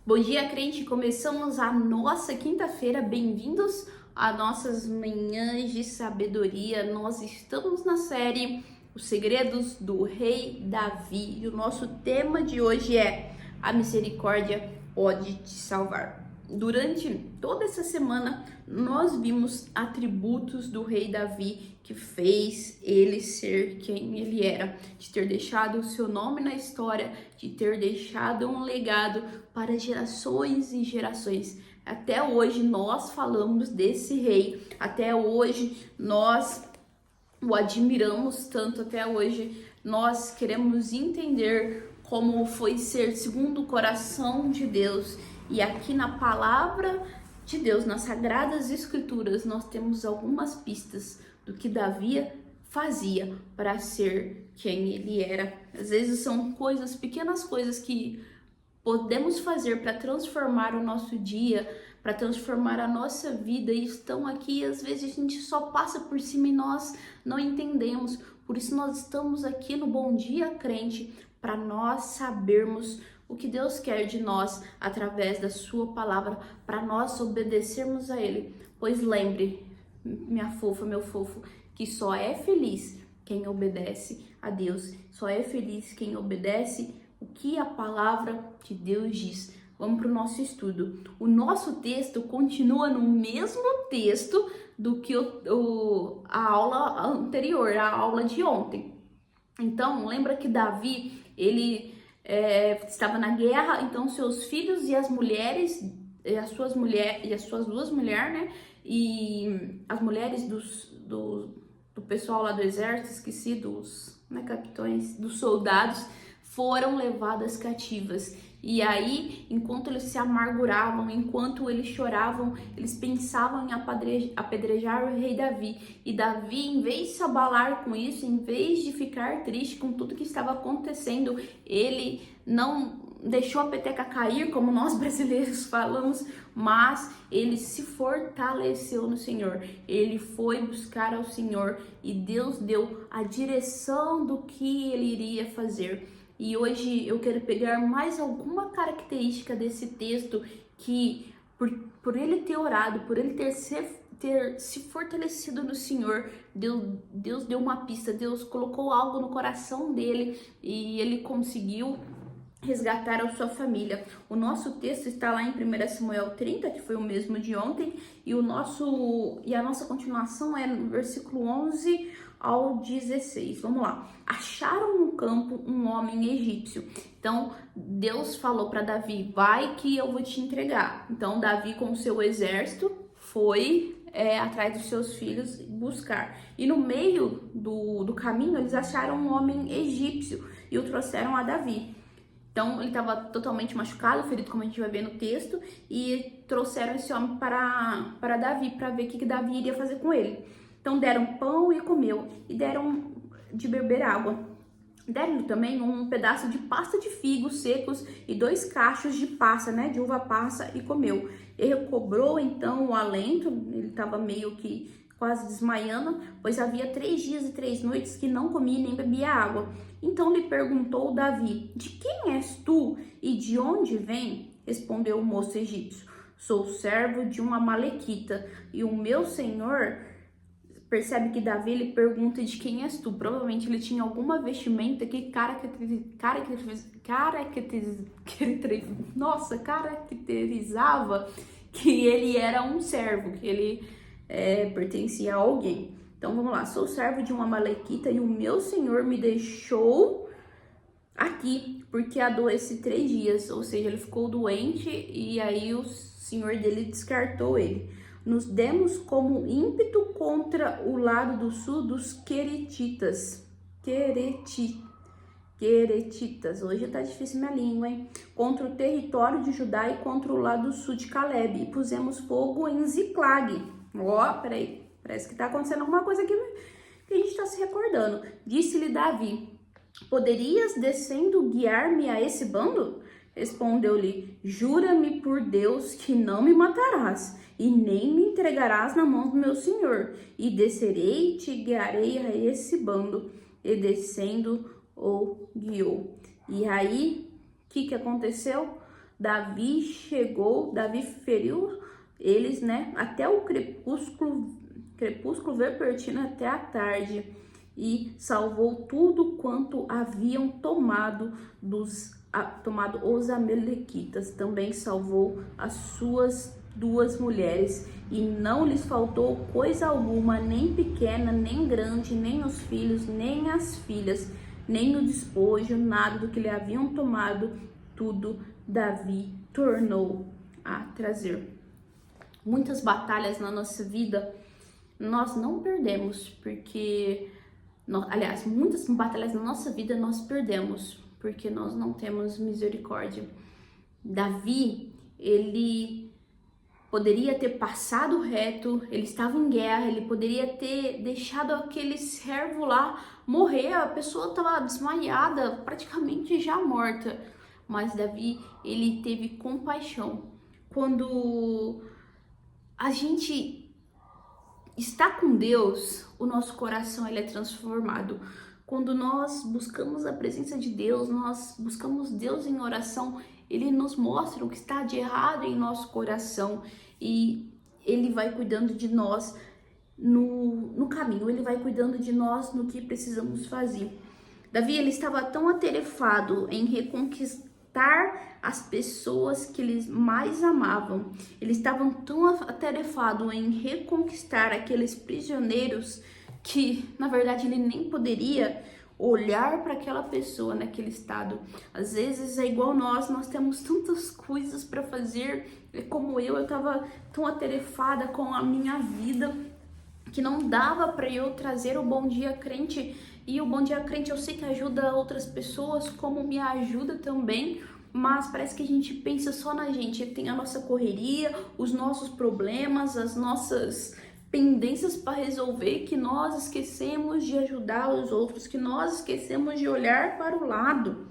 Bom dia, crente! Começamos a nossa quinta-feira. Bem-vindos a nossas manhãs de sabedoria. Nós estamos na série Os Segredos do Rei Davi e o nosso tema de hoje é A Misericórdia Pode Te Salvar. Durante toda essa semana, nós vimos atributos do rei Davi que fez ele ser quem ele era, de ter deixado o seu nome na história, de ter deixado um legado para gerações e gerações. Até hoje nós falamos desse rei, até hoje nós o admiramos tanto, até hoje nós queremos entender como foi ser segundo o coração de Deus. E aqui na palavra de Deus, nas Sagradas Escrituras, nós temos algumas pistas do que Davi fazia para ser quem ele era. Às vezes são coisas, pequenas coisas que podemos fazer para transformar o nosso dia, para transformar a nossa vida, e estão aqui. Às vezes a gente só passa por cima e nós não entendemos. Por isso nós estamos aqui no Bom Dia Crente, para nós sabermos o que Deus quer de nós através da sua palavra, para nós obedecermos a Ele. Pois lembre, minha fofa, meu fofo, que só é feliz quem obedece a Deus, só é feliz quem obedece o que a palavra de Deus diz. Vamos para o nosso estudo. O nosso texto continua no mesmo texto do que a aula anterior, a aula de ontem. Então, lembra que Davi, ele estava na guerra, então seus filhos e as mulheres, e as suas duas mulheres, né? E as mulheres do pessoal lá do exército, esqueci, dos capitães, dos soldados, foram levadas cativas. E aí, enquanto eles se amarguravam, enquanto eles choravam, eles pensavam em apedrejar o rei Davi. E Davi, em vez de se abalar com isso, em vez de ficar triste com tudo que estava acontecendo, ele não deixou a peteca cair, como nós brasileiros falamos, mas ele se fortaleceu no Senhor. Ele foi buscar ao Senhor e Deus deu a direção do que ele iria fazer. E hoje eu quero pegar mais alguma característica desse texto que, por ele ter orado, por ele ter se fortalecido no Senhor, Deus deu uma pista, Deus colocou algo no coração dele e ele conseguiu resgatar a sua família. O nosso texto está lá em 1 Samuel 30, que foi o mesmo de ontem, e a nossa continuação é no versículo 11 ao 16. Vamos lá. Acharam no campo um homem egípcio. Então, Deus falou para Davi: vai que eu vou te entregar. Então, Davi com o seu exército foi atrás dos seus filhos buscar. E no meio do caminho, eles acharam um homem egípcio e o trouxeram a Davi. Então, ele estava totalmente machucado, ferido, como a gente vai ver no texto, e trouxeram esse homem para Davi, para ver o que Davi iria fazer com ele. Então, deram pão e comeu, e deram de beber água. Deram também um pedaço de pasta de figos secos e 2 cachos de passa, de uva passa, e comeu. Ele recobrou então o alento, ele estava meio que quase desmaiando, pois havia 3 dias e 3 noites que não comia nem bebia água. Então lhe perguntou Davi: de quem és tu e de onde vem? Respondeu o moço egípcio: sou servo de uma amalequita, e o meu senhor... Percebe que Davi lhe pergunta: de quem és tu? Provavelmente ele tinha alguma vestimenta que caracterizava que ele era um servo, que ele pertencia a alguém. Então vamos lá: sou servo de uma amalequita e o meu senhor me deixou aqui porque adoeci 3 dias. Ou seja, ele ficou doente e aí o senhor dele descartou ele. Nos demos como ímpeto contra o lado do sul dos Queretitas. Hoje tá difícil minha língua, hein? Contra o território de Judá e contra o lado sul de Caleb. E pusemos fogo em Ziclag. Peraí. Parece que tá acontecendo alguma coisa aqui que a gente tá se recordando. Disse-lhe Davi: poderias, descendo, guiar-me a esse bando? Respondeu-lhe: jura-me por Deus que não me matarás e nem me entregarás na mão do meu senhor, e descerei e te guiarei a esse bando. E descendo o guiou. E aí, o que aconteceu? Davi feriu eles, né, até o crepúsculo vespertino até a tarde, e salvou tudo quanto haviam tomado os amalequitas. Também salvou as suas 2 mulheres, e não lhes faltou coisa alguma, nem pequena, nem grande, nem os filhos, nem as filhas, nem o despojo, nada do que lhe haviam tomado, tudo Davi tornou a trazer. Muitas batalhas na nossa vida nós não perdemos, porque muitas batalhas na nossa vida nós perdemos, porque nós não temos misericórdia. Davi, ele poderia ter passado reto, ele estava em guerra, ele poderia ter deixado aquele servo lá morrer, a pessoa estava desmaiada, praticamente já morta. Mas Davi, ele teve compaixão. Quando a gente está com Deus, o nosso coração ele é transformado. Quando nós buscamos a presença de Deus, nós buscamos Deus em oração, Ele nos mostra o que está de errado em nosso coração e Ele vai cuidando de nós no caminho, Ele vai cuidando de nós no que precisamos fazer. Davi, ele estava tão atarefado em reconquistar as pessoas que eles mais amavam. Eles estavam tão atarefados em reconquistar aqueles prisioneiros que, na verdade, ele nem poderia olhar para aquela pessoa naquele estado. Às vezes é igual nós temos tantas coisas para fazer, como eu estava tão atarefada com a minha vida que não dava para eu trazer o Bom Dia Crente. E o Bom Dia Crente eu sei que ajuda outras pessoas, como me ajuda também, mas parece que a gente pensa só na gente. Tem a nossa correria, os nossos problemas, as nossas pendências para resolver, que nós esquecemos de ajudar os outros, que nós esquecemos de olhar para o lado.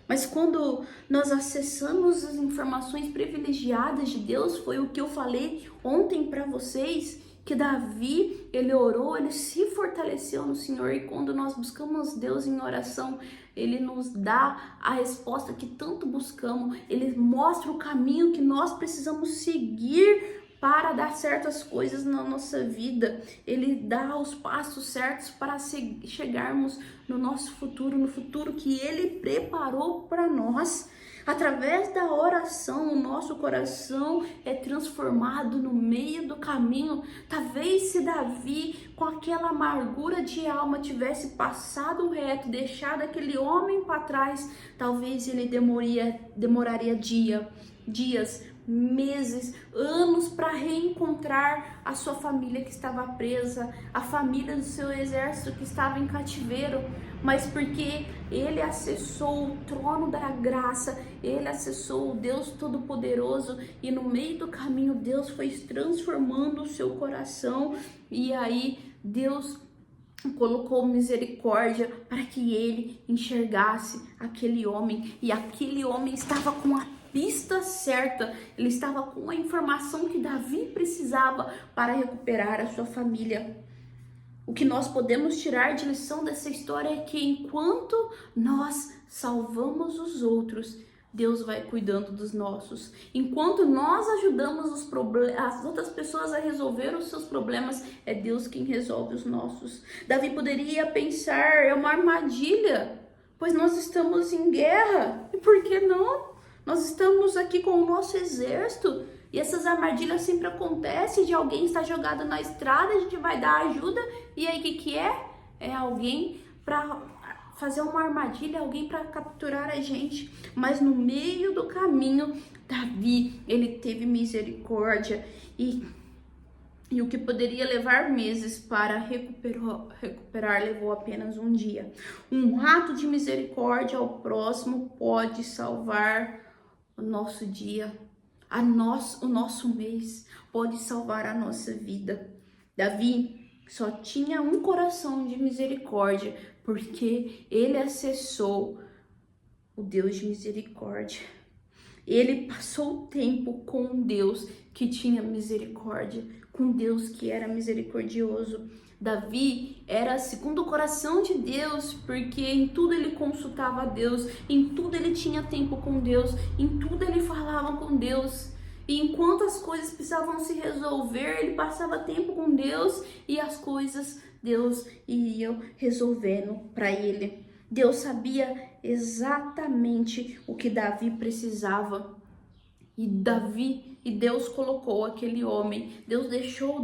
Mas quando nós acessamos as informações privilegiadas de Deus, foi o que eu falei ontem para vocês, que Davi, ele orou, ele se fortaleceu no Senhor, e quando nós buscamos Deus em oração, Ele nos dá a resposta que tanto buscamos, Ele mostra o caminho que nós precisamos seguir para dar certas coisas na nossa vida. Ele dá os passos certos para chegarmos no nosso futuro, no futuro que Ele preparou para nós. Através da oração, o nosso coração é transformado no meio do caminho. Talvez se Davi, com aquela amargura de alma, tivesse passado reto, deixado aquele homem para trás, talvez ele demoraria dias, meses, anos para reencontrar a sua família que estava presa, a família do seu exército que estava em cativeiro, mas porque ele acessou o trono da graça, ele acessou o Deus Todo-Poderoso, e no meio do caminho Deus foi transformando o seu coração, e aí Deus colocou misericórdia para que ele enxergasse aquele homem, e aquele homem estava com a pista certa, ele estava com a informação que Davi precisava para recuperar a sua família. O que nós podemos tirar de lição dessa história é que enquanto nós salvamos os outros, Deus vai cuidando dos nossos. Enquanto nós ajudamos as outras pessoas a resolver os seus problemas, é Deus quem resolve os nossos. Davi poderia pensar, é uma armadilha, pois nós estamos em guerra. E por que não? Nós estamos aqui com o nosso exército e essas armadilhas sempre acontecem, de alguém estar jogado na estrada, a gente vai dar ajuda e aí o que é? É alguém para fazer uma armadilha, alguém para capturar a gente. Mas no meio do caminho, Davi, ele teve misericórdia e o que poderia levar meses para recuperar levou apenas um dia. Um ato de misericórdia ao próximo pode salvar o nosso dia, o nosso mês, pode salvar a nossa vida. Davi só tinha um coração de misericórdia, porque ele acessou o Deus de misericórdia. Ele passou o tempo com Deus que tinha misericórdia, com Deus que era misericordioso. Davi era segundo o coração de Deus, porque em tudo ele consultava a Deus, em tudo ele tinha tempo com Deus, em tudo ele falava com Deus. E enquanto as coisas precisavam se resolver, ele passava tempo com Deus e as coisas Deus ia resolvendo para ele. Deus sabia exatamente o que Davi precisava. E Deus colocou aquele homem, Deus deixou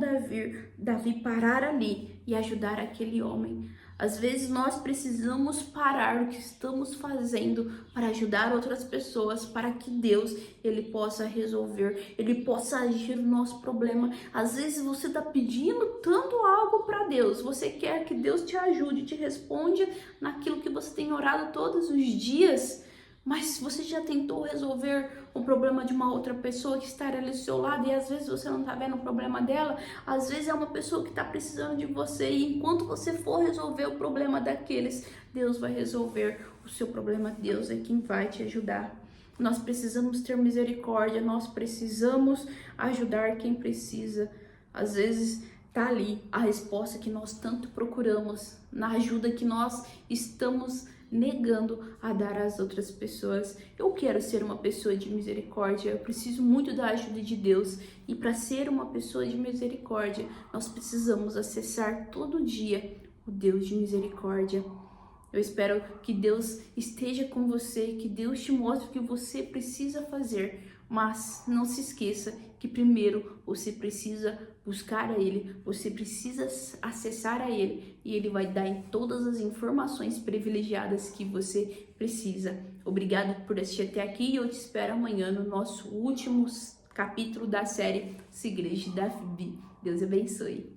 Davi parar ali e ajudar aquele homem. Às vezes nós precisamos parar o que estamos fazendo para ajudar outras pessoas, para que Deus ele possa resolver, ele possa agir no nosso problema. Às vezes você está pedindo tanto algo para Deus, você quer que Deus te ajude, te responda naquilo que você tem orado todos os dias. Mas você já tentou resolver o problema de uma outra pessoa que está ali ao seu lado e às vezes você não está vendo o problema dela? Às vezes é uma pessoa que está precisando de você e enquanto você for resolver o problema daqueles, Deus vai resolver o seu problema. Deus é quem vai te ajudar. Nós precisamos ter misericórdia, nós precisamos ajudar quem precisa. Às vezes tá ali a resposta que nós tanto procuramos, na ajuda que nós estamos negando a dar às outras pessoas. Eu quero ser uma pessoa de misericórdia, eu preciso muito da ajuda de Deus. E para ser uma pessoa de misericórdia, nós precisamos acessar todo dia o Deus de misericórdia. Eu espero que Deus esteja com você, que Deus te mostre o que você precisa fazer. Mas não se esqueça que primeiro você precisa buscar a Ele, você precisa acessar a Ele e Ele vai dar em todas as informações privilegiadas que você precisa. Obrigado por assistir até aqui e eu te espero amanhã no nosso último capítulo da série Segredos de Davi. Deus abençoe.